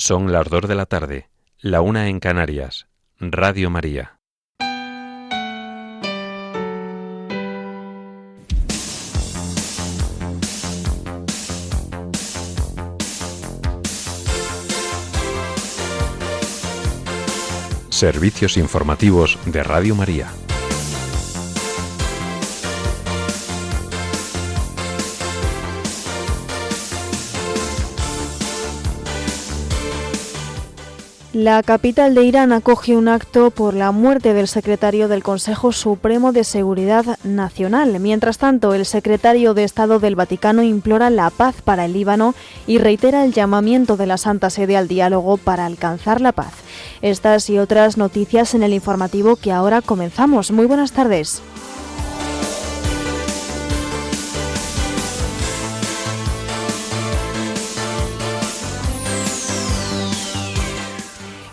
Son las 2 de la tarde, la 1 en Canarias. Radio María. Servicios informativos de Radio María. La capital de Irán acoge un acto por la muerte del secretario del Consejo Supremo de Seguridad Nacional. Mientras tanto, el secretario de Estado del Vaticano implora la paz para el Líbano y reitera el llamamiento de la Santa Sede al diálogo para alcanzar la paz. Estas y otras noticias en el informativo que ahora comenzamos. Muy buenas tardes.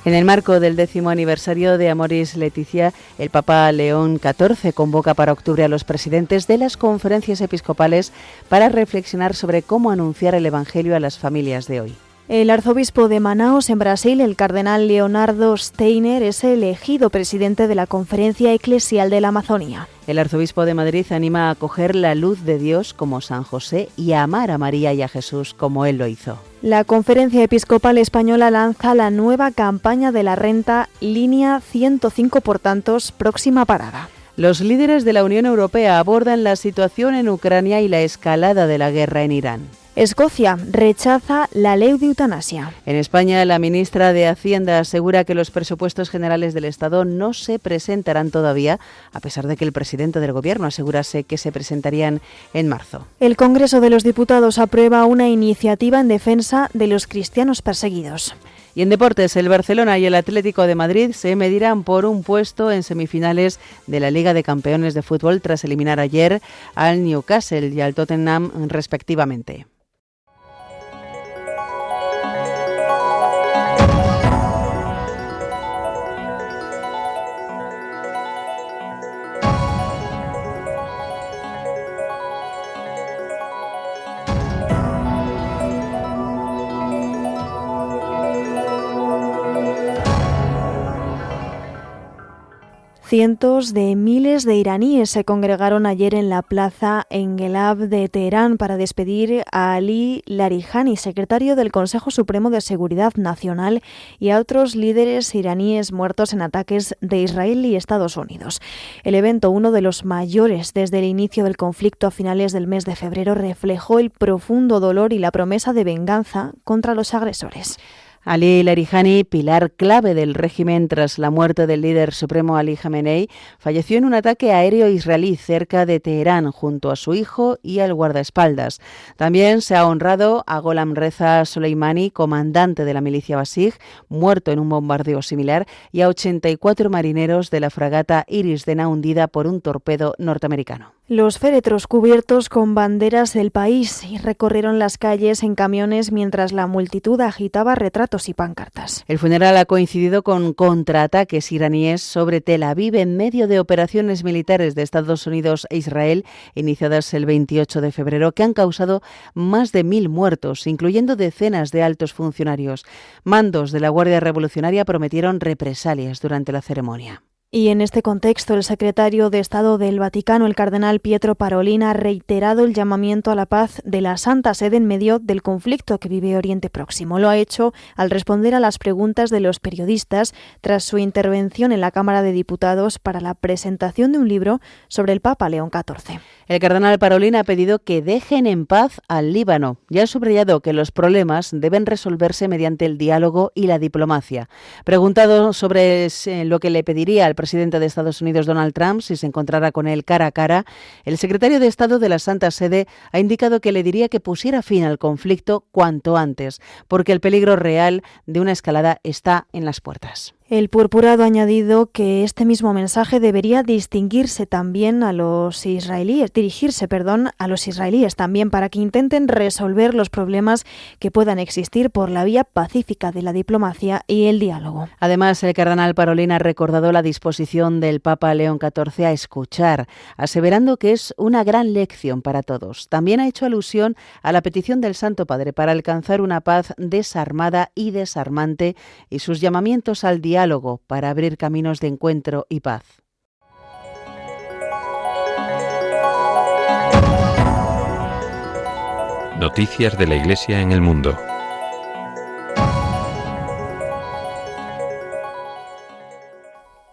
En el marco del 10º aniversario de Amoris Laetitia, el Papa León XIV convoca para octubre a los presidentes de las conferencias episcopales para reflexionar sobre cómo anunciar el Evangelio a las familias de hoy. El arzobispo de Manaus, en Brasil, el cardenal Leonardo Steiner, es elegido presidente de la Conferencia Eclesial de la Amazonía. El arzobispo de Madrid anima a acoger la luz de Dios como San José y a amar a María y a Jesús como él lo hizo. La Conferencia Episcopal Española lanza la nueva campaña de la renta Línea 105 por tantos, próxima parada. Los líderes de la Unión Europea abordan la situación en Ucrania y la escalada de la guerra en Irán. Escocia rechaza la ley de eutanasia. En España, la ministra de Hacienda asegura que los presupuestos generales del Estado no se presentarán todavía, a pesar de que el presidente del Gobierno asegurase que se presentarían en marzo. El Congreso de los Diputados aprueba una iniciativa en defensa de los cristianos perseguidos. Y en deportes, el Barcelona y el Atlético de Madrid se medirán por un puesto en semifinales de la Liga de Campeones de Fútbol tras eliminar ayer al Newcastle y al Tottenham respectivamente. Cientos de miles de iraníes se congregaron ayer en la plaza Engelab de Teherán para despedir a Ali Larijani, secretario del Consejo Supremo de Seguridad Nacional, y a otros líderes iraníes muertos en ataques de Israel y Estados Unidos. El evento, uno de los mayores desde el inicio del conflicto a finales del mes de febrero, reflejó el profundo dolor y la promesa de venganza contra los agresores. Ali Larijani, pilar clave del régimen tras la muerte del líder supremo Ali Khamenei, falleció en un ataque aéreo israelí cerca de Teherán junto a su hijo y al guardaespaldas. También se ha honrado a Gholam Reza Soleimani, comandante de la milicia Basij, muerto en un bombardeo similar, y a 84 marineros de la fragata Iris Dena hundida por un torpedo norteamericano. Los féretros cubiertos con banderas del país y recorrieron las calles en camiones mientras la multitud agitaba retratos y pancartas. El funeral ha coincidido con contraataques iraníes sobre Tel Aviv en medio de operaciones militares de Estados Unidos e Israel iniciadas el 28 de febrero que han causado más de 1.000 muertos, incluyendo decenas de altos funcionarios. Mandos de la Guardia Revolucionaria prometieron represalias durante la ceremonia. Y en este contexto, el secretario de Estado del Vaticano, el cardenal Pietro Parolin, ha reiterado el llamamiento a la paz de la Santa Sede en medio del conflicto que vive Oriente Próximo. Lo ha hecho al responder a las preguntas de los periodistas tras su intervención en la Cámara de Diputados para la presentación de un libro sobre el Papa León XIV. El cardenal Parolin ha pedido que dejen en paz al Líbano y ha subrayado que los problemas deben resolverse mediante el diálogo y la diplomacia. Preguntado sobre lo que le pediría al presidente de Estados Unidos, Donald Trump, si se encontrara con él cara a cara, el secretario de Estado de la Santa Sede ha indicado que le diría que pusiera fin al conflicto cuanto antes, porque el peligro real de una escalada está en las puertas. El purpurado ha añadido que este mismo mensaje debería dirigirse a los israelíes también para que intenten resolver los problemas que puedan existir por la vía pacífica de la diplomacia y el diálogo. Además, el cardenal Parolin ha recordado la disposición del Papa León XIV a escuchar, aseverando que es una gran lección para todos. También ha hecho alusión a la petición del Santo Padre para alcanzar una paz desarmada y desarmante y sus llamamientos al diálogo para abrir caminos de encuentro y paz. Noticias de la Iglesia en el mundo.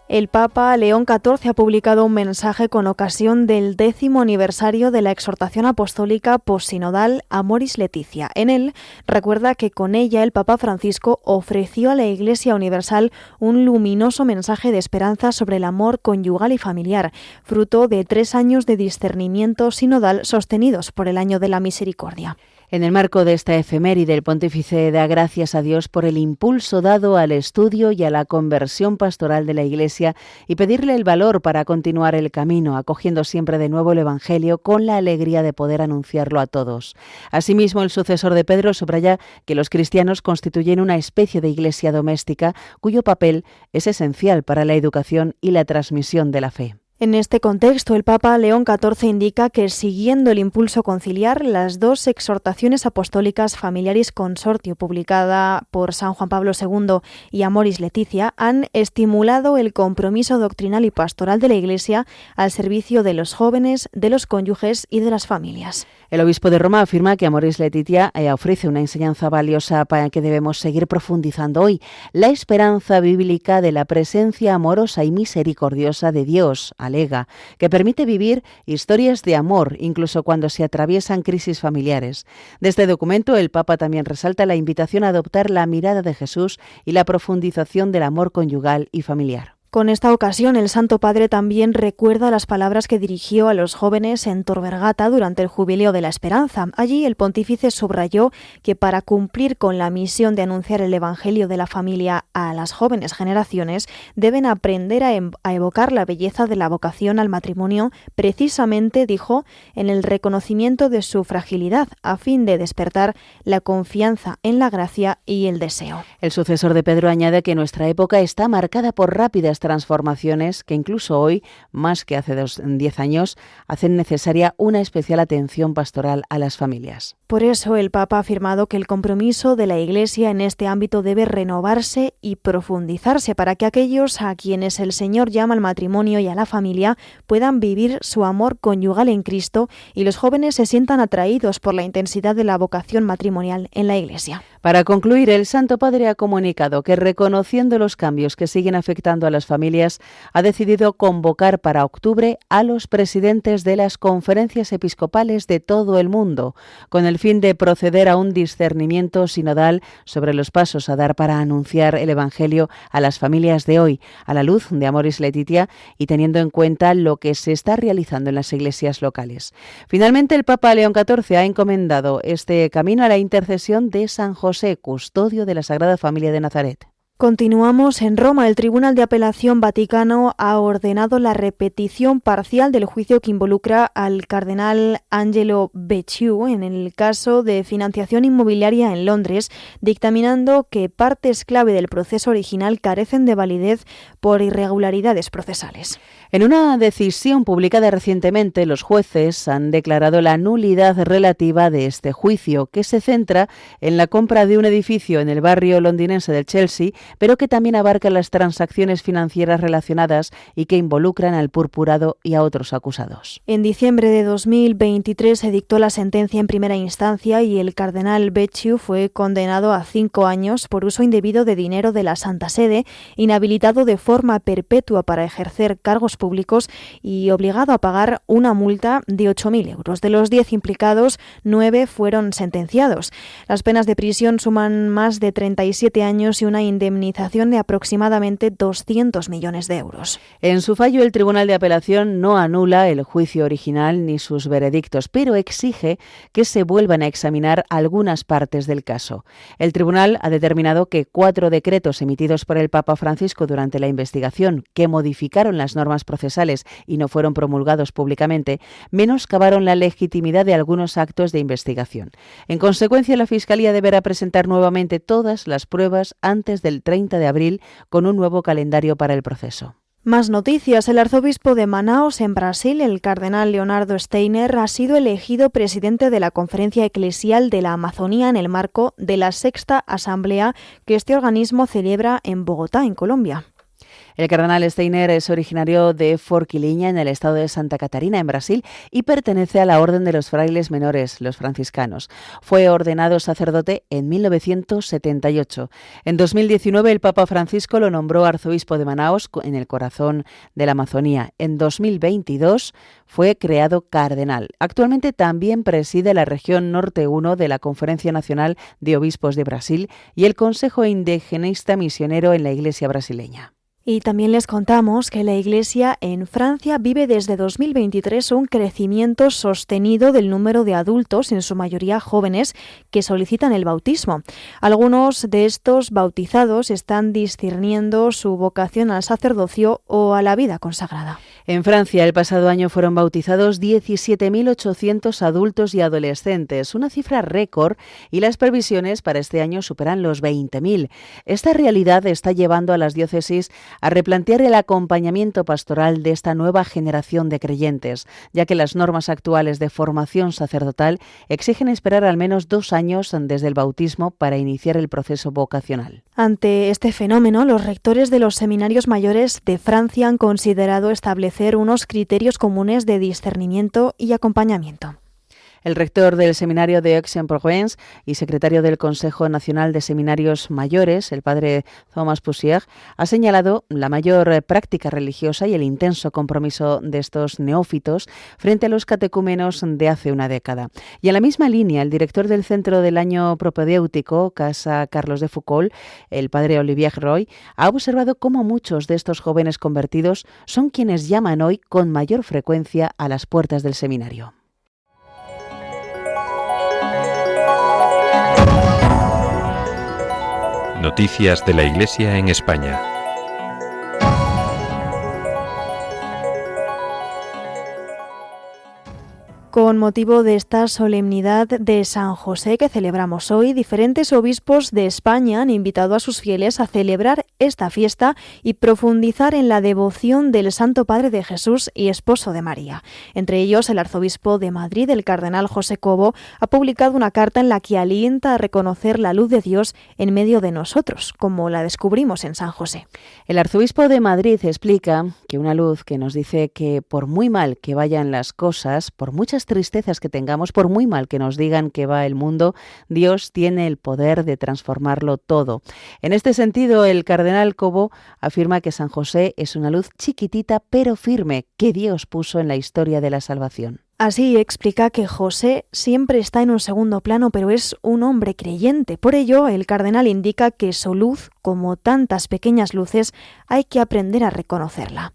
El Papa León XIV ha publicado un mensaje con ocasión del 10º aniversario de la exhortación apostólica postsinodal Amoris Laetitia. En él recuerda que con ella el Papa Francisco ofreció a la Iglesia Universal un luminoso mensaje de esperanza sobre el amor conyugal y familiar, fruto de 3 años de discernimiento sinodal sostenidos por el Año de la Misericordia. En el marco de esta efeméride, el pontífice da gracias a Dios por el impulso dado al estudio y a la conversión pastoral de la Iglesia y pedirle el valor para continuar el camino, acogiendo siempre de nuevo el Evangelio con la alegría de poder anunciarlo a todos. Asimismo, el sucesor de Pedro subraya que los cristianos constituyen una especie de iglesia doméstica cuyo papel es esencial para la educación y la transmisión de la fe. En este contexto, el Papa León XIV indica que, siguiendo el impulso conciliar, las 2 exhortaciones apostólicas Familiaris Consortio, publicada por San Juan Pablo II, y Amoris Laetitia, han estimulado el compromiso doctrinal y pastoral de la Iglesia al servicio de los jóvenes, de los cónyuges y de las familias. El obispo de Roma afirma que Amoris Laetitia ofrece una enseñanza valiosa para que debemos seguir profundizando hoy: la esperanza bíblica de la presencia amorosa y misericordiosa de Dios, alega, que permite vivir historias de amor incluso cuando se atraviesan crisis familiares. De este documento, el Papa también resalta la invitación a adoptar la mirada de Jesús y la profundización del amor conyugal y familiar. Con esta ocasión, el Santo Padre también recuerda las palabras que dirigió a los jóvenes en Tor Vergata durante el Jubileo de la Esperanza. Allí el pontífice subrayó que para cumplir con la misión de anunciar el Evangelio de la familia a las jóvenes generaciones, deben aprender a evocar la belleza de la vocación al matrimonio, precisamente, dijo, en el reconocimiento de su fragilidad, a fin de despertar la confianza en la gracia y el deseo. El sucesor de Pedro añade que nuestra época está marcada por rápidas transformaciones que incluso hoy, más que hace 10 años, hacen necesaria una especial atención pastoral a las familias. Por eso el Papa ha afirmado que el compromiso de la Iglesia en este ámbito debe renovarse y profundizarse para que aquellos a quienes el Señor llama al matrimonio y a la familia puedan vivir su amor conyugal en Cristo y los jóvenes se sientan atraídos por la intensidad de la vocación matrimonial en la Iglesia. Para concluir, el Santo Padre ha comunicado que, reconociendo los cambios que siguen afectando a las familias, ha decidido convocar para octubre a los presidentes de las conferencias episcopales de todo el mundo, con el fin de proceder a un discernimiento sinodal sobre los pasos a dar para anunciar el Evangelio a las familias de hoy, a la luz de Amoris Laetitia y teniendo en cuenta lo que se está realizando en las iglesias locales. Finalmente, el Papa León XIV ha encomendado este camino a la intercesión de San José, custodio de la Sagrada Familia de Nazaret. Continuamos en Roma. El Tribunal de Apelación Vaticano ha ordenado la repetición parcial del juicio que involucra al cardenal Angelo Becciu en el caso de financiación inmobiliaria en Londres, dictaminando que partes clave del proceso original carecen de validez por irregularidades procesales. En una decisión publicada recientemente, los jueces han declarado la nulidad relativa de este juicio, que se centra en la compra de un edificio en el barrio londinense del Chelsea, pero que también abarca las transacciones financieras relacionadas y que involucran al purpurado y a otros acusados. En diciembre de 2023 se dictó la sentencia en primera instancia y el cardenal Becciu fue condenado a 5 años por uso indebido de dinero de la Santa Sede, inhabilitado de forma perpetua para ejercer cargos públicos y obligado a pagar una multa de 8.000 euros. De los 10 implicados, 9 fueron sentenciados. Las penas de prisión suman más de 37 años y una indemnización indemnización de aproximadamente 200 millones de euros. En su fallo, el Tribunal de Apelación no anula el juicio original ni sus veredictos, pero exige que se vuelvan a examinar algunas partes del caso. El tribunal ha determinado que 4 decretos emitidos por el Papa Francisco durante la investigación, que modificaron las normas procesales y no fueron promulgados públicamente, menoscabaron la legitimidad de algunos actos de investigación. En consecuencia, la Fiscalía deberá presentar nuevamente todas las pruebas antes del 30 de abril con un nuevo calendario para el proceso. Más noticias. El arzobispo de Manaus, en Brasil, el cardenal Leonardo Steiner, ha sido elegido presidente de la Conferencia Eclesial de la Amazonía en el marco de la 6ª Asamblea que este organismo celebra en Bogotá, en Colombia. El cardenal Steiner es originario de Forquilhinha, en el estado de Santa Catarina, en Brasil, y pertenece a la Orden de los Frailes Menores, los franciscanos. Fue ordenado sacerdote en 1978. En 2019, el Papa Francisco lo nombró arzobispo de Manaus, en el corazón de la Amazonía. En 2022 fue creado cardenal. Actualmente también preside la región Norte 1 de la Conferencia Nacional de Obispos de Brasil y el Consejo Indigenista Misionero en la Iglesia brasileña. Y también les contamos que la Iglesia en Francia vive desde 2023 un crecimiento sostenido del número de adultos, en su mayoría jóvenes, que solicitan el bautismo. Algunos de estos bautizados están discerniendo su vocación al sacerdocio o a la vida consagrada. En Francia, el pasado año fueron bautizados 17.800 adultos y adolescentes, una cifra récord, y las previsiones para este año superan los 20.000. Esta realidad está llevando a las diócesis a replantear el acompañamiento pastoral de esta nueva generación de creyentes, ya que las normas actuales de formación sacerdotal exigen esperar al menos 2 años desde el bautismo para iniciar el proceso vocacional. Ante este fenómeno, los rectores de los seminarios mayores de Francia han considerado establecer unos criterios comunes de discernimiento y acompañamiento. El rector del seminario de Aix-en-Provence y secretario del Consejo Nacional de Seminarios Mayores, el padre Thomas Poussier, ha señalado la mayor práctica religiosa y el intenso compromiso de estos neófitos frente a los catecúmenos de hace una década. Y en la misma línea, el director del Centro del Año Propedéutico, Casa Carlos de Foucault, el padre Olivier Roy, ha observado cómo muchos de estos jóvenes convertidos son quienes llaman hoy con mayor frecuencia a las puertas del seminario. Noticias de la Iglesia en España. Con motivo de esta solemnidad de San José que celebramos hoy, diferentes obispos de España han invitado a sus fieles a celebrar esta fiesta y profundizar en la devoción del Santo Padre de Jesús y esposo de María. Entre ellos, el arzobispo de Madrid, el cardenal José Cobo, ha publicado una carta en la que alienta a reconocer la luz de Dios en medio de nosotros, como la descubrimos en San José. El arzobispo de Madrid explica que una luz que nos dice que por muy mal que vayan las cosas, por muchas tristezas que tengamos, por muy mal que nos digan que va el mundo, Dios tiene el poder de transformarlo todo. En este sentido, el cardenal Cobo afirma que San José es una luz chiquitita pero firme que Dios puso en la historia de la salvación. Así explica que José siempre está en un segundo plano, pero es un hombre creyente. Por ello, el cardenal indica que su luz, como tantas pequeñas luces, hay que aprender a reconocerla.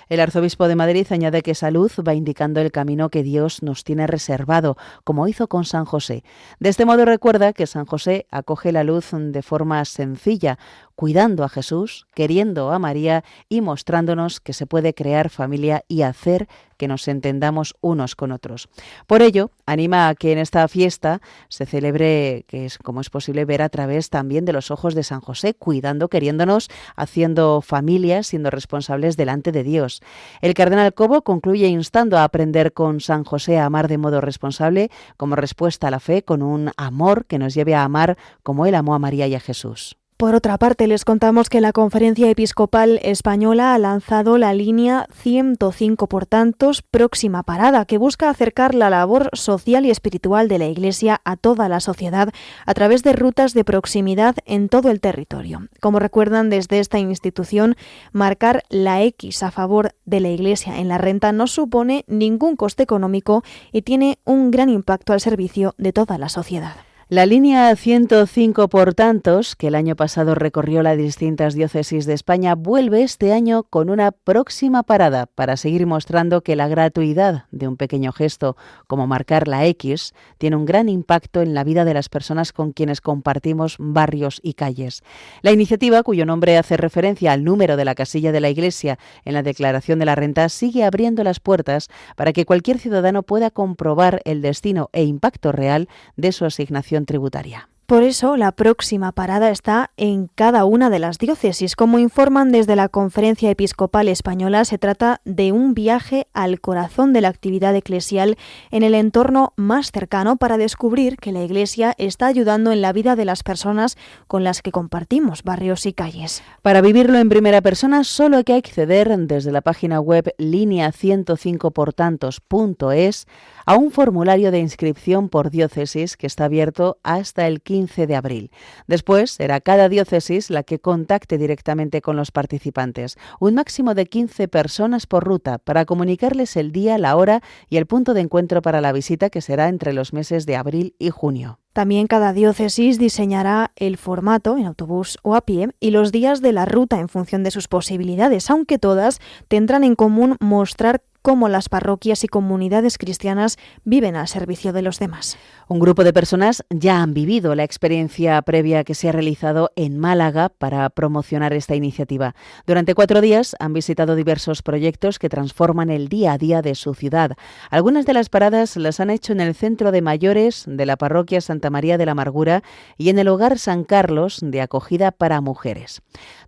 El arzobispo de Madrid añade que esa luz va indicando el camino que Dios nos tiene reservado, como hizo con San José. De este modo recuerda que San José acoge la luz de forma sencilla, cuidando a Jesús, queriendo a María y mostrándonos que se puede crear familia y hacer que nos entendamos unos con otros. Por ello, anima a que en esta fiesta se celebre, que es como es posible ver a través también de los ojos de San José, cuidando, queriéndonos, haciendo familia, siendo responsables delante de Dios. El cardenal Cobo concluye instando a aprender con San José a amar de modo responsable, como respuesta a la fe, con un amor que nos lleve a amar como él amó a María y a Jesús. Por otra parte, les contamos que la Conferencia Episcopal Española ha lanzado la línea 105 por tantos, próxima parada, que busca acercar la labor social y espiritual de la Iglesia a toda la sociedad a través de rutas de proximidad en todo el territorio. Como recuerdan desde esta institución, marcar la X a favor de la Iglesia en la renta no supone ningún coste económico y tiene un gran impacto al servicio de toda la sociedad. La línea 105 por tantos, que el año pasado recorrió las distintas diócesis de España, vuelve este año con una próxima parada para seguir mostrando que la gratuidad de un pequeño gesto, como marcar la X, tiene un gran impacto en la vida de las personas con quienes compartimos barrios y calles. La iniciativa, cuyo nombre hace referencia al número de la casilla de la Iglesia en la declaración de la renta, sigue abriendo las puertas para que cualquier ciudadano pueda comprobar el destino e impacto real de su asignación tributaria. Por eso, la próxima parada está en cada una de las diócesis. Como informan desde la Conferencia Episcopal Española, se trata de un viaje al corazón de la actividad eclesial en el entorno más cercano para descubrir que la Iglesia está ayudando en la vida de las personas con las que compartimos barrios y calles. Para vivirlo en primera persona, solo hay que acceder desde la página web linea105portantos.es a un formulario de inscripción por diócesis que está abierto hasta el 15 de abril. Después será cada diócesis la que contacte directamente con los participantes. Un máximo de 15 personas por ruta para comunicarles el día, la hora y el punto de encuentro para la visita, que será entre los meses de abril y junio. También cada diócesis diseñará el formato en autobús o a pie y los días de la ruta en función de sus posibilidades, aunque todas tendrán en común mostrar cómo las parroquias y comunidades cristianas viven al servicio de los demás. Un grupo de personas ya han vivido la experiencia previa que se ha realizado en Málaga para promocionar esta iniciativa. Durante 4 días han visitado diversos proyectos que transforman el día a día de su ciudad. Algunas de las paradas las han hecho en el Centro de Mayores de la Parroquia Santa María de la Amargura y en el Hogar San Carlos de acogida para mujeres.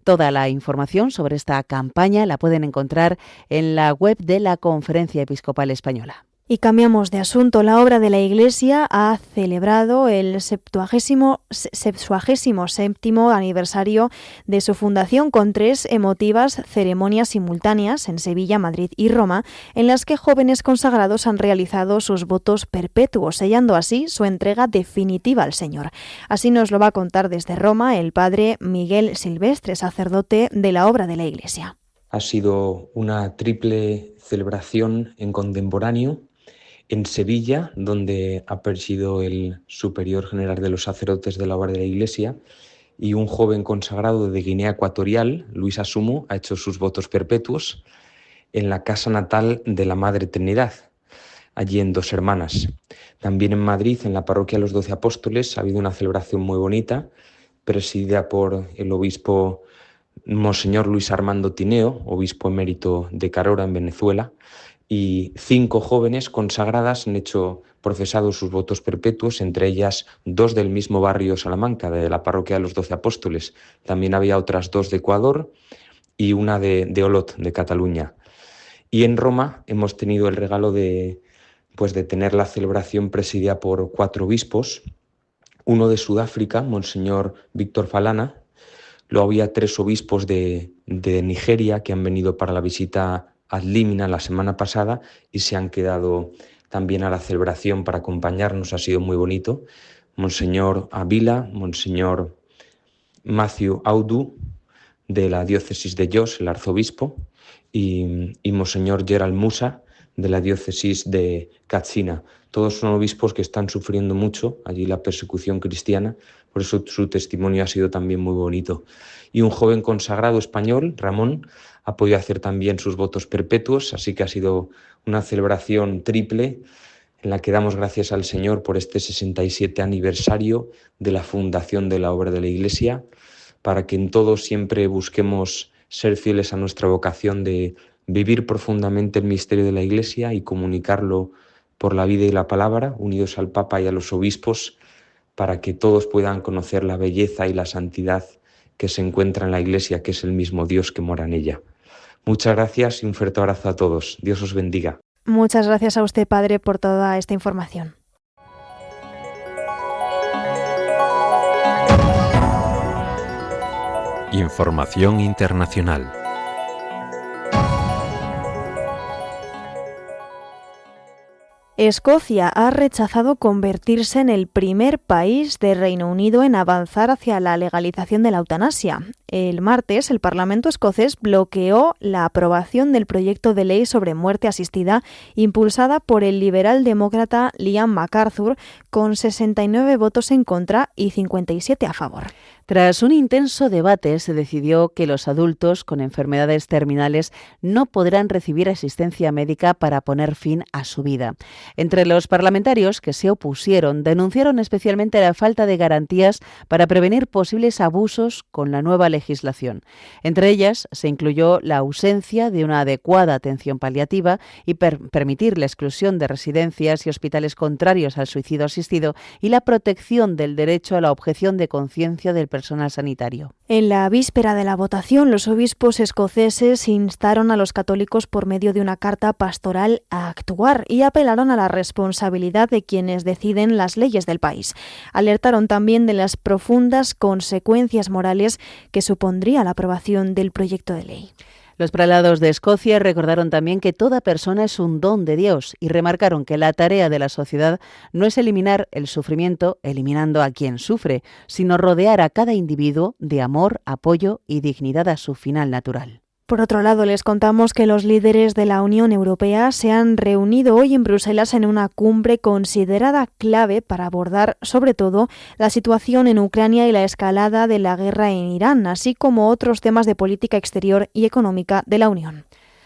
Toda la información sobre esta campaña la pueden encontrar en la web de la Conferencia Episcopal Española. Y cambiamos de asunto. La obra de la Iglesia ha celebrado el 77º aniversario de su fundación con 3 emotivas ceremonias simultáneas en Sevilla, Madrid y Roma, en las que jóvenes consagrados han realizado sus votos perpetuos, sellando así su entrega definitiva al Señor. Así nos lo va a contar desde Roma el padre Miguel Silvestre, sacerdote de la obra de la Iglesia. Ha sido una triple celebración en contemporáneo. En Sevilla, donde ha presidido el superior general de los sacerdotes de la obra de la Iglesia, y un joven consagrado de Guinea Ecuatorial, Luis Asumo, ha hecho sus votos perpetuos en la casa natal de la Madre Trinidad, allí en Dos Hermanas. También en Madrid, en la parroquia de los 12 Apóstoles, ha habido una celebración muy bonita, presidida por el obispo Monseñor Luis Armando Tineo, obispo emérito de Carora, en Venezuela, y 5 jóvenes consagradas han profesado sus votos perpetuos, entre ellas 2 del mismo barrio Salamanca, de la parroquia de los 12 Apóstoles. También había otras 2 de Ecuador y una de Olot, de Cataluña. Y en Roma hemos tenido el regalo de tener la celebración presidida por 4 obispos, uno de Sudáfrica, Monseñor Víctor Falana. Luego había 3 obispos de Nigeria que han venido para la visita ad limina la semana pasada y se han quedado también a la celebración para acompañarnos. Ha sido muy bonito. Monseñor Avila, Monseñor Matthew Audu, de la diócesis de Jos, el arzobispo, y Monseñor Gerald Musa, de la diócesis de Katsina. Todos son obispos que están sufriendo mucho allí la persecución cristiana, por eso su testimonio ha sido también muy bonito. Y un joven consagrado español, Ramón, ha podido hacer también sus votos perpetuos, así que ha sido una celebración triple en la que damos gracias al Señor por este 67 aniversario de la fundación de la obra de la Iglesia, para que en todo siempre busquemos ser fieles a nuestra vocación de vivir profundamente el misterio de la Iglesia y comunicarlo por la vida y la palabra, unidos al Papa y a los obispos, para que todos puedan conocer la belleza y la santidad que se encuentra en la Iglesia, que es el mismo Dios que mora en ella. Muchas gracias y un fuerte abrazo a todos. Dios os bendiga. Muchas gracias a usted, padre, por toda esta información. Información internacional. Escocia ha rechazado convertirse en el primer país de Reino Unido en avanzar hacia la legalización de la eutanasia. El martes, el Parlamento escocés bloqueó la aprobación del proyecto de ley sobre muerte asistida impulsada por el liberal demócrata Liam MacArthur, con 69 votos en contra y 57 a favor. Tras un intenso debate, se decidió que los adultos con enfermedades terminales no podrán recibir asistencia médica para poner fin a su vida. Entre los parlamentarios que se opusieron, denunciaron especialmente la falta de garantías para prevenir posibles abusos con la nueva legislación. Entre ellas, se incluyó la ausencia de una adecuada atención paliativa y permitir la exclusión de residencias y hospitales contrarios al suicidio asistido y la protección del derecho a la objeción de conciencia del personal sanitario. En la víspera de la votación, los obispos escoceses instaron a los católicos por medio de una carta pastoral a actuar y apelaron a la responsabilidad de quienes deciden las leyes del país. Alertaron también de las profundas consecuencias morales que supondría la aprobación del proyecto de ley. Los prelados de Escocia recordaron también que toda persona es un don de Dios y remarcaron que la tarea de la sociedad no es eliminar el sufrimiento eliminando a quien sufre, sino rodear a cada individuo de amor, apoyo y dignidad a su final natural. Por otro lado, les contamos que los líderes de la Unión Europea se han reunido hoy en Bruselas en una cumbre considerada clave para abordar, sobre todo, la situación en Ucrania y la escalada de la guerra en Irán, así como otros temas de política exterior y económica de la Unión.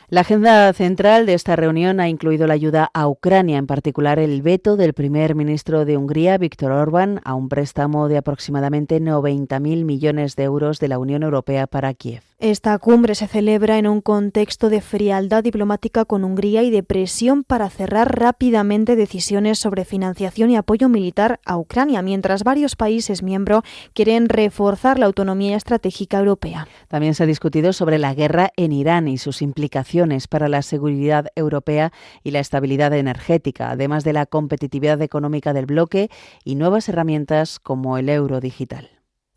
La agenda central de esta reunión ha incluido la ayuda a Ucrania, en particular el veto del primer ministro de Hungría, Viktor Orbán, a un préstamo de aproximadamente 90.000 millones de euros de la Unión Europea para Kiev. Esta cumbre se celebra en un contexto de frialdad diplomática con Hungría y de presión para cerrar rápidamente decisiones sobre financiación y apoyo militar a Ucrania, mientras varios países miembros quieren reforzar la autonomía estratégica europea. También se ha discutido sobre la guerra en Irán y sus implicaciones para la seguridad europea y la estabilidad energética, además de la competitividad económica del bloque y nuevas herramientas como el euro digital.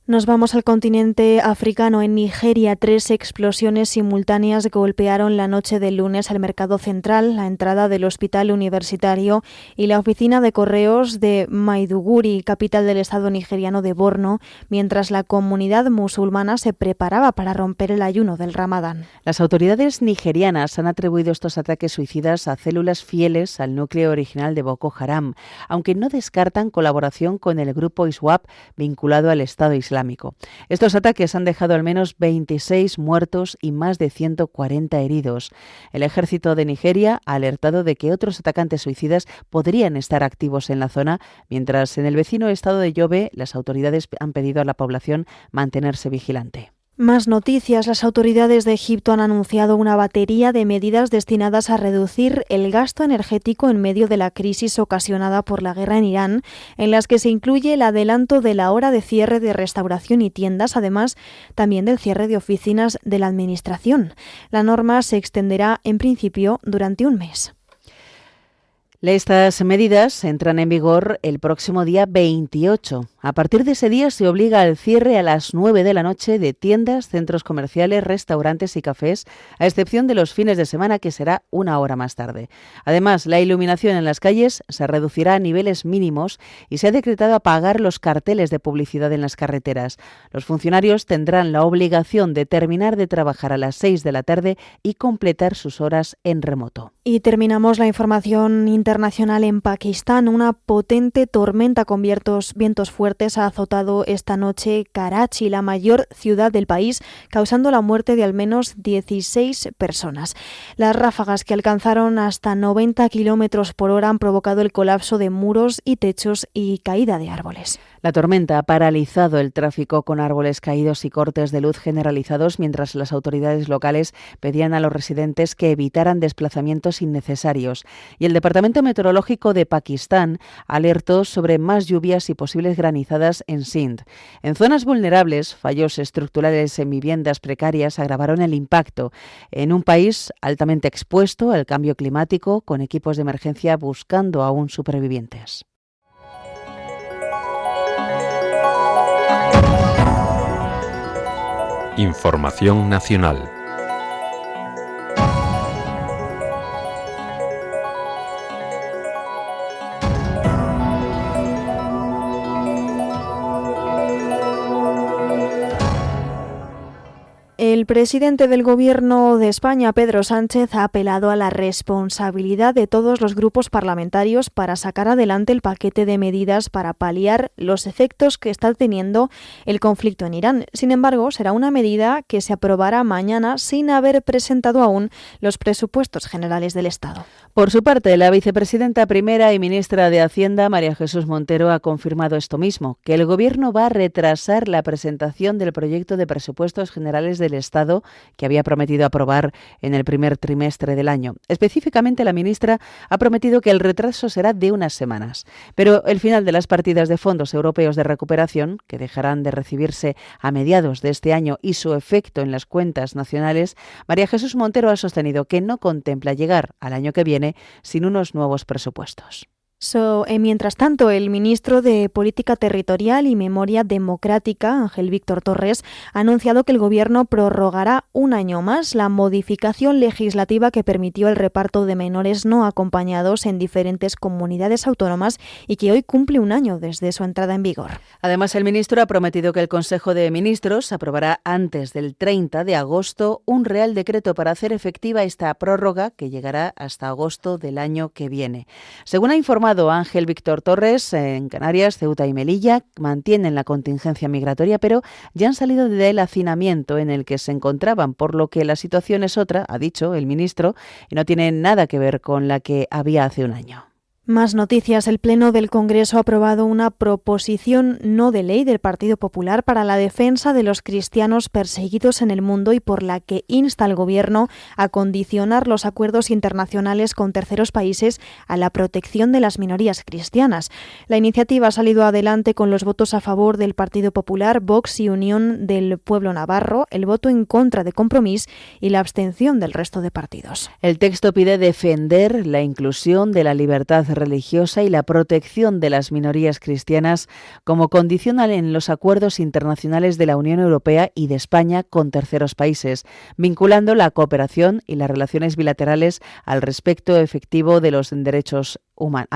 Nos vamos al continente africano. En Nigeria, 3 explosiones simultáneas golpearon la noche del lunes el mercado central, la entrada del hospital universitario y la oficina de correos de Maiduguri, capital del estado nigeriano de Borno, mientras la comunidad musulmana se preparaba para romper el ayuno del Ramadán. Las autoridades nigerianas han atribuido estos ataques suicidas a células fieles al núcleo original de Boko Haram, aunque no descartan colaboración con el grupo ISWAP vinculado al Estado Islámico. Estos ataques han dejado al menos 26 muertos y más de 140 heridos. El ejército de Nigeria ha alertado de que otros atacantes suicidas podrían estar activos en la zona, mientras en el vecino estado de Yobe las autoridades han pedido a la población mantenerse vigilante. Más noticias. Las autoridades de Egipto han anunciado una batería de medidas destinadas a reducir el gasto energético en medio de la crisis ocasionada por la guerra en Irán, en las que se incluye el adelanto de la hora de cierre de restauración y tiendas, además también del cierre de oficinas de la administración. La norma se extenderá en principio durante un mes. Estas medidas entran en vigor el próximo día 28. A partir de ese día se obliga al cierre a las 9 de la noche de tiendas, centros comerciales, restaurantes y cafés, a excepción de los fines de semana, que será una hora más tarde. Además, la iluminación en las calles se reducirá a niveles mínimos y se ha decretado apagar los carteles de publicidad en las carreteras. Los funcionarios tendrán la obligación de terminar de trabajar a las 6 de la tarde y completar sus horas en remoto. Y terminamos la información internacional en Pakistán. Una potente tormenta con vientos fuertes ha azotado esta noche Karachi, la mayor ciudad del país, causando la muerte de al menos 16 personas. Las ráfagas, que alcanzaron hasta 90 kilómetros por hora, han provocado el colapso de muros y techos y caída de árboles. La tormenta ha paralizado el tráfico con árboles caídos y cortes de luz generalizados, mientras las autoridades locales pedían a los residentes que evitaran desplazamientos innecesarios. Y el Departamento Meteorológico de Pakistán alertó sobre más lluvias y posibles granizadas en Sindh. En zonas vulnerables, fallos estructurales en viviendas precarias agravaron el impacto en un país altamente expuesto al cambio climático, con equipos de emergencia buscando aún supervivientes. Información nacional. El presidente del Gobierno de España, Pedro Sánchez, ha apelado a la responsabilidad de todos los grupos parlamentarios para sacar adelante el paquete de medidas para paliar los efectos que está teniendo el conflicto en Irán. Sin embargo, será una medida que se aprobará mañana sin haber presentado aún los presupuestos generales del Estado. Por su parte, la vicepresidenta primera y ministra de Hacienda, María Jesús Montero, ha confirmado esto mismo, que el Gobierno va a retrasar la presentación del proyecto de presupuestos generales del Estado que había prometido aprobar en el primer trimestre del año. Específicamente, la ministra ha prometido que el retraso será de unas semanas. Pero el final de las partidas de fondos europeos de recuperación, que dejarán de recibirse a mediados de este año, y su efecto en las cuentas nacionales, María Jesús Montero ha sostenido que no contempla llegar al año que viene sin unos nuevos presupuestos. Mientras tanto, el ministro de Política Territorial y Memoria Democrática, Ángel Víctor Torres, ha anunciado que el Gobierno prorrogará un año más la modificación legislativa que permitió el reparto de menores no acompañados en diferentes comunidades autónomas y que hoy cumple un año desde su entrada en vigor. Además, el ministro ha prometido que el Consejo de Ministros aprobará antes del 30 de agosto un Real Decreto para hacer efectiva esta prórroga que llegará hasta agosto del año que viene. Según ha informado Ángel Víctor Torres, en Canarias, Ceuta y Melilla mantienen la contingencia migratoria, pero ya han salido del hacinamiento en el que se encontraban, por lo que la situación es otra, ha dicho el ministro, y no tiene nada que ver con la que había hace un año. Más noticias. El Pleno del Congreso ha aprobado una proposición no de ley del Partido Popular para la defensa de los cristianos perseguidos en el mundo y por la que insta al Gobierno a condicionar los acuerdos internacionales con terceros países a la protección de las minorías cristianas. La iniciativa ha salido adelante con los votos a favor del Partido Popular, Vox y Unión del Pueblo Navarro, el voto en contra de Compromís y la abstención del resto de partidos. El texto pide defender la inclusión de la libertad religiosa y la protección de las minorías cristianas como condicional en los acuerdos internacionales de la Unión Europea y de España con terceros países, vinculando la cooperación y las relaciones bilaterales al respeto efectivo de los derechos humanos.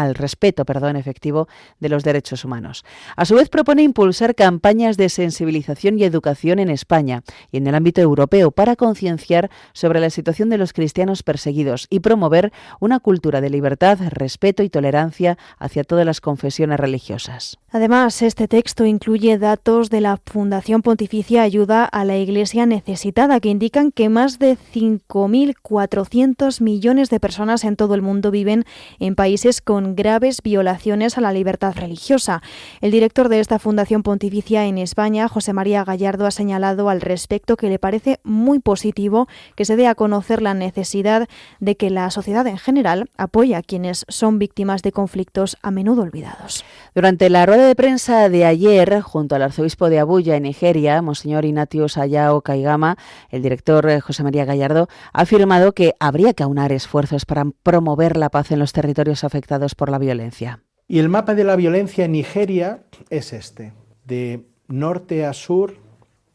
A su vez, propone impulsar campañas de sensibilización y educación en España y en el ámbito europeo para concienciar sobre la situación de los cristianos perseguidos y promover una cultura de libertad, respeto y tolerancia hacia todas las confesiones religiosas. Además, este texto incluye datos de la Fundación Pontificia Ayuda a la Iglesia Necesitada, que indican que más de 5.400 millones de personas en todo el mundo viven en países con graves violaciones a la libertad religiosa. El director de esta Fundación Pontificia en España, José María Gallardo, ha señalado al respecto que le parece muy positivo que se dé a conocer la necesidad de que la sociedad en general apoye a quienes son víctimas de conflictos a menudo olvidados. Durante la rueda de prensa de ayer, junto al arzobispo de Abuya, en Nigeria, Monseñor Ignatius Ayao Kaigama, el director José María Gallardo ha afirmado que habría que aunar esfuerzos para promover la paz en los territorios afectados por la violencia. Y el mapa de la violencia en Nigeria es este. De norte a sur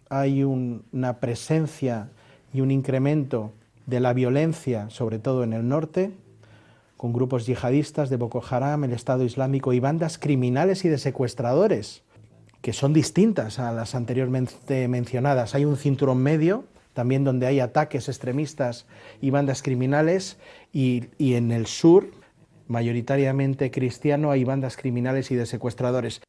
hay una presencia y un incremento de la violencia, sobre todo en el norte, con grupos yihadistas de Boko Haram, el Estado Islámico y bandas criminales y de secuestradores, que son distintas a las anteriormente mencionadas. Hay un cinturón medio, también donde hay ataques extremistas y bandas criminales, y en el sur, mayoritariamente cristiano, hay bandas criminales y de secuestradores.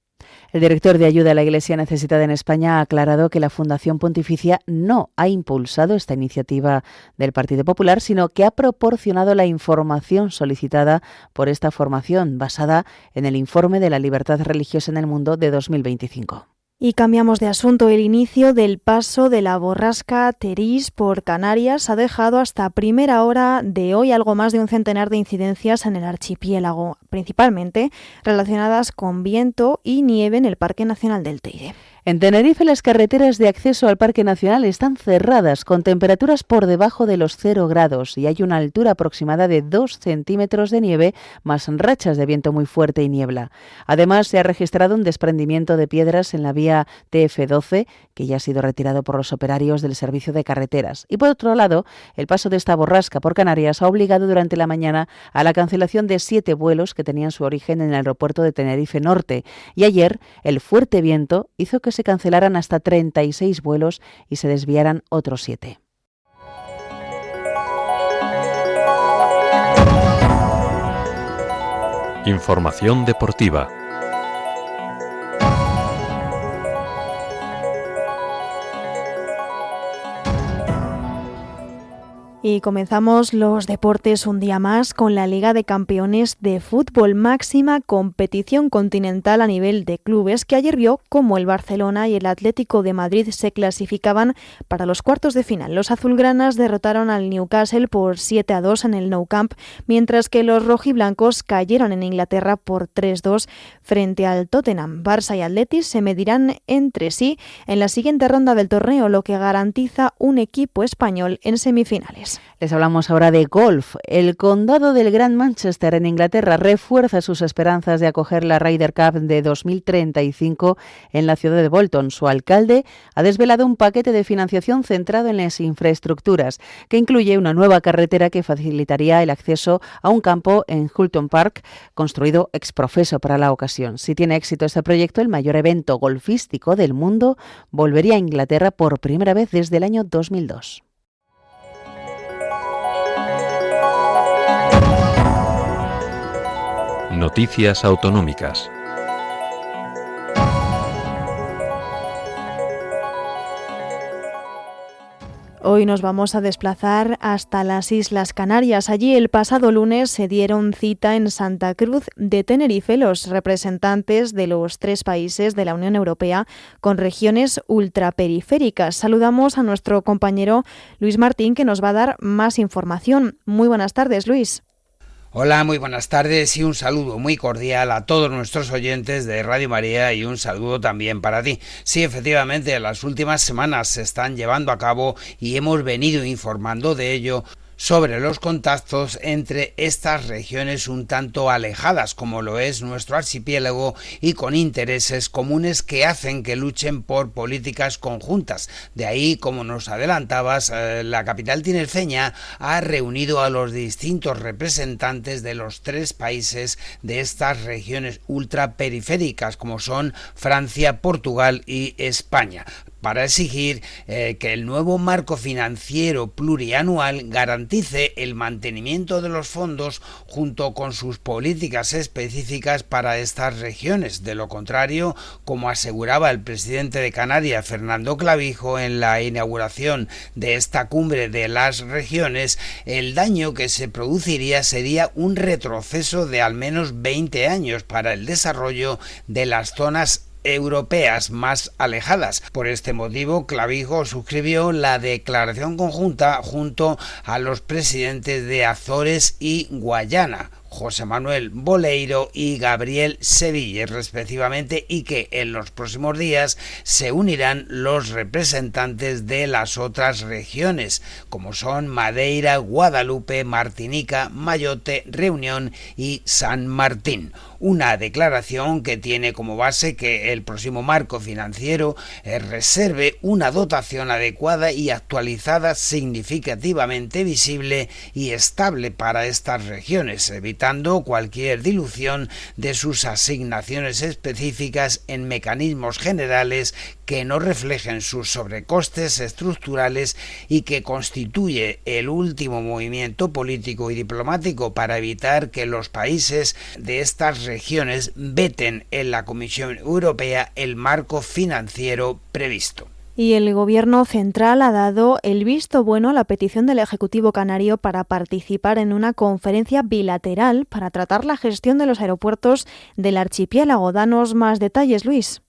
El director de Ayuda a la Iglesia Necesitada en España ha aclarado que la Fundación Pontificia no ha impulsado esta iniciativa del Partido Popular, sino que ha proporcionado la información solicitada por esta formación, basada en el Informe de la Libertad Religiosa en el Mundo de 2025. Y cambiamos de asunto. El inicio del paso de la borrasca Teris por Canarias ha dejado hasta primera hora de hoy algo más de un centenar de incidencias en el archipiélago, principalmente relacionadas con viento y nieve en el Parque Nacional del Teide. En Tenerife, las carreteras de acceso al Parque Nacional están cerradas, con temperaturas por debajo de los 0 grados y hay una altura aproximada de 2 centímetros de nieve, más rachas de viento muy fuerte y niebla. Además, se ha registrado un desprendimiento de piedras en la vía TF12 que que ya ha sido retirado por los operarios del servicio de carreteras. Y por otro lado, el paso de esta borrasca por Canarias ha obligado durante la mañana a la cancelación de 7 vuelos que tenían su origen en el aeropuerto de Tenerife Norte. Y ayer, el fuerte viento hizo que se cancelaran hasta 36 vuelos y se desviaran otros 7. Información deportiva. Y comenzamos los deportes un día más con la Liga de Campeones de Fútbol, máxima competición continental a nivel de clubes, que ayer vio cómo el Barcelona y el Atlético de Madrid se clasificaban para los cuartos de final. Los azulgranas derrotaron al Newcastle por 7-2 en el Nou Camp, mientras que los rojiblancos cayeron en Inglaterra por 3-2 frente al Tottenham. Barça y Athletic se medirán entre sí en la siguiente ronda del torneo, lo que garantiza un equipo español en semifinales. Les hablamos ahora de golf. El condado del Gran Manchester en Inglaterra refuerza sus esperanzas de acoger la Ryder Cup de 2035 en la ciudad de Bolton. Su alcalde ha desvelado un paquete de financiación centrado en las infraestructuras, que incluye una nueva carretera que facilitaría el acceso a un campo en Hulton Park, construido ex professo para la ocasión. Si tiene éxito este proyecto, el mayor evento golfístico del mundo volvería a Inglaterra por primera vez desde el año 2002. Noticias autonómicas. Hoy nos vamos a desplazar hasta las Islas Canarias. Allí el pasado lunes se dieron cita en Santa Cruz de Tenerife los representantes de los 3 países de la Unión Europea con regiones ultraperiféricas. Saludamos a nuestro compañero Luis Martín, que nos va a dar más información. Muy buenas tardes, Luis. Hola, muy buenas tardes y un saludo muy cordial a todos nuestros oyentes de Radio María y un saludo también para ti. Sí, efectivamente, las últimas semanas se están llevando a cabo y hemos venido informando de ello sobre los contactos entre estas regiones un tanto alejadas como lo es nuestro archipiélago y con intereses comunes que hacen que luchen por políticas conjuntas. De ahí, como nos adelantabas, la capital tinerfeña ha reunido a los distintos representantes de los 3 países de estas regiones ultraperiféricas como son Francia, Portugal y España, para exigir que el nuevo marco financiero plurianual garantice el mantenimiento de los fondos junto con sus políticas específicas para estas regiones. De lo contrario, como aseguraba el presidente de Canarias, Fernando Clavijo, en la inauguración de esta cumbre de las regiones, el daño que se produciría sería un retroceso de al menos 20 años para el desarrollo de las zonas europeas más alejadas. Por este motivo, Clavijo suscribió la declaración conjunta junto a los presidentes de Azores y Guayana, José Manuel Boleiro y Gabriel Sevilla, respectivamente, y que en los próximos días se unirán los representantes de las otras regiones, como son Madeira, Guadalupe, Martinica, Mayotte, Reunión y San Martín. Una declaración que tiene como base que el próximo marco financiero reserve una dotación adecuada y actualizada, significativamente visible y estable para estas regiones, evitando cualquier dilución de sus asignaciones específicas en mecanismos generales que no reflejen sus sobrecostes estructurales y que constituye el último movimiento político y diplomático para evitar que los países de estas regiones veten en la Comisión Europea el marco financiero previsto. Y el Gobierno central ha dado el visto bueno a la petición del Ejecutivo canario para participar en una conferencia bilateral para tratar la gestión de los aeropuertos del archipiélago. Danos más detalles, Luis.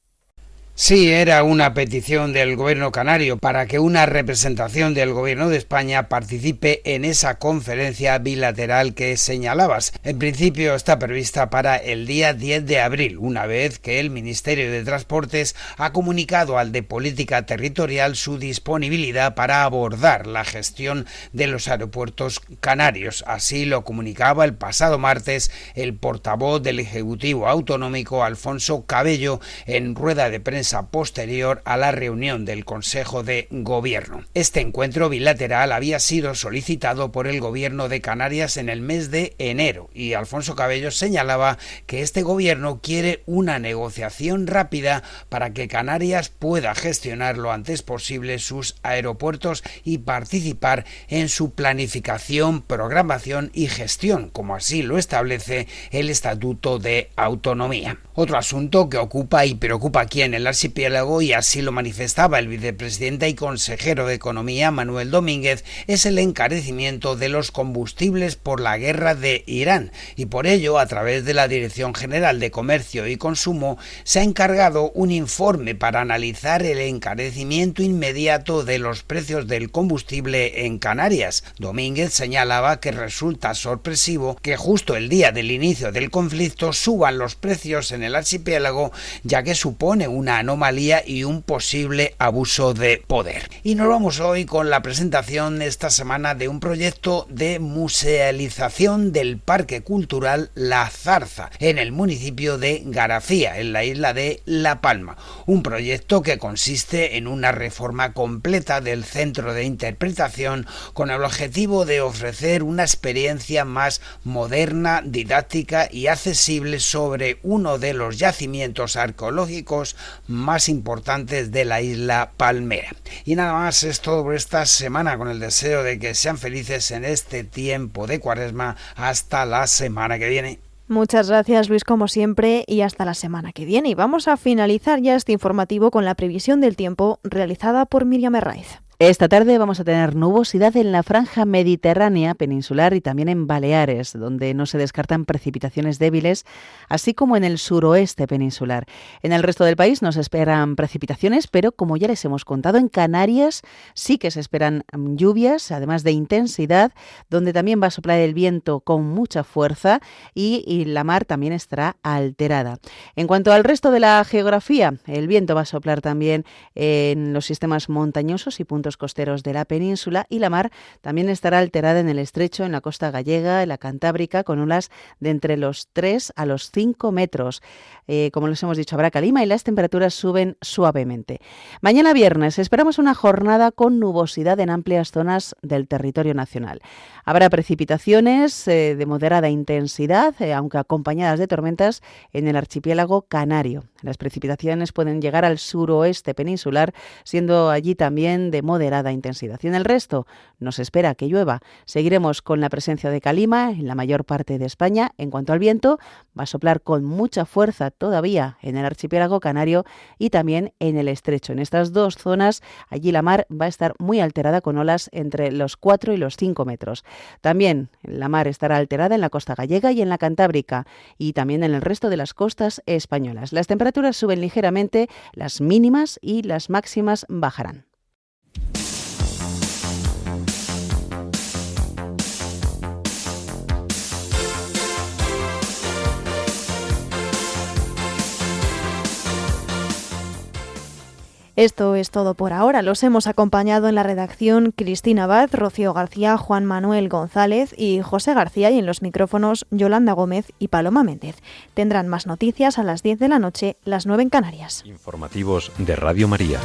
Sí, era una petición del gobierno canario para que una representación del gobierno de España participe en esa conferencia bilateral que señalabas. En principio está prevista para el día 10 de abril, una vez que el Ministerio de Transportes ha comunicado al de Política Territorial su disponibilidad para abordar la gestión de los aeropuertos canarios. Así lo comunicaba el pasado martes el portavoz del Ejecutivo Autonómico, Alfonso Cabello, en rueda de prensa mesa posterior a la reunión del Consejo de Gobierno. Este encuentro bilateral había sido solicitado por el Gobierno de Canarias en el mes de enero y Alfonso Cabello señalaba que este Gobierno quiere una negociación rápida para que Canarias pueda gestionar lo antes posible sus aeropuertos y participar en su planificación, programación y gestión, como así lo establece el Estatuto de Autonomía. Otro asunto que ocupa y preocupa aquí en el archipiélago, y así lo manifestaba el vicepresidente y consejero de Economía, Manuel Domínguez, es el encarecimiento de los combustibles por la guerra de Irán, y por ello, a través de la Dirección General de Comercio y Consumo, se ha encargado un informe para analizar el encarecimiento inmediato de los precios del combustible en Canarias. Domínguez señalaba que resulta sorpresivo que justo el día del inicio del conflicto suban los precios en el archipiélago, ya que supone una anomalía y un posible abuso de poder. Y nos vamos hoy con la presentación esta semana de un proyecto de musealización del Parque Cultural La Zarza, en el municipio de Garafía, en la isla de La Palma. Un proyecto que consiste en una reforma completa del centro de interpretación con el objetivo de ofrecer una experiencia más moderna, didáctica y accesible sobre uno de los yacimientos arqueológicos más importantes de la isla palmera. Y nada más, es todo por esta semana, con el deseo de que sean felices en este tiempo de Cuaresma. Hasta la semana que viene. Muchas gracias, Luis, como siempre, y hasta la semana que viene. Y vamos a finalizar ya este informativo con la previsión del tiempo realizada por Miriam Herraiz. Esta tarde vamos a tener nubosidad en la franja mediterránea peninsular y también en Baleares, donde no se descartan precipitaciones débiles, así como en el suroeste peninsular. En el resto del país nos esperan precipitaciones, pero como ya les hemos contado, en Canarias sí que se esperan lluvias, además de intensidad, donde también va a soplar el viento con mucha fuerza y la mar también estará alterada. En cuanto al resto de la geografía, el viento va a soplar también en los sistemas montañosos y puntos costeros de la península, y la mar también estará alterada en el estrecho, en la costa gallega, en la cantábrica, con olas de entre los 3 a los 5 metros. Como les hemos dicho, habrá calima y las temperaturas suben suavemente. Mañana viernes esperamos una jornada con nubosidad en amplias zonas del territorio nacional. Habrá precipitaciones de moderada intensidad, aunque acompañadas de tormentas en el archipiélago canario. Las precipitaciones pueden llegar al suroeste peninsular, siendo allí también de moderada intensidad. Y en el resto nos espera que llueva. Seguiremos con la presencia de calima en la mayor parte de España. En cuanto al viento, va a soplar con mucha fuerza todavía en el archipiélago canario y también en el estrecho. En estas dos zonas, allí la mar va a estar muy alterada, con olas entre los 4 y los 5 metros. También la mar estará alterada en la costa gallega y en la cantábrica, y también en el resto de las costas españolas. Las temperaturas suben ligeramente, las mínimas y las máximas bajarán. Esto es todo por ahora. Los hemos acompañado en la redacción Cristina Abad, Rocío García, Juan Manuel González y José García, y en los micrófonos Yolanda Gómez y Paloma Méndez. Tendrán más noticias a las 10 de la noche, las 9 en Canarias. Informativos de Radio María.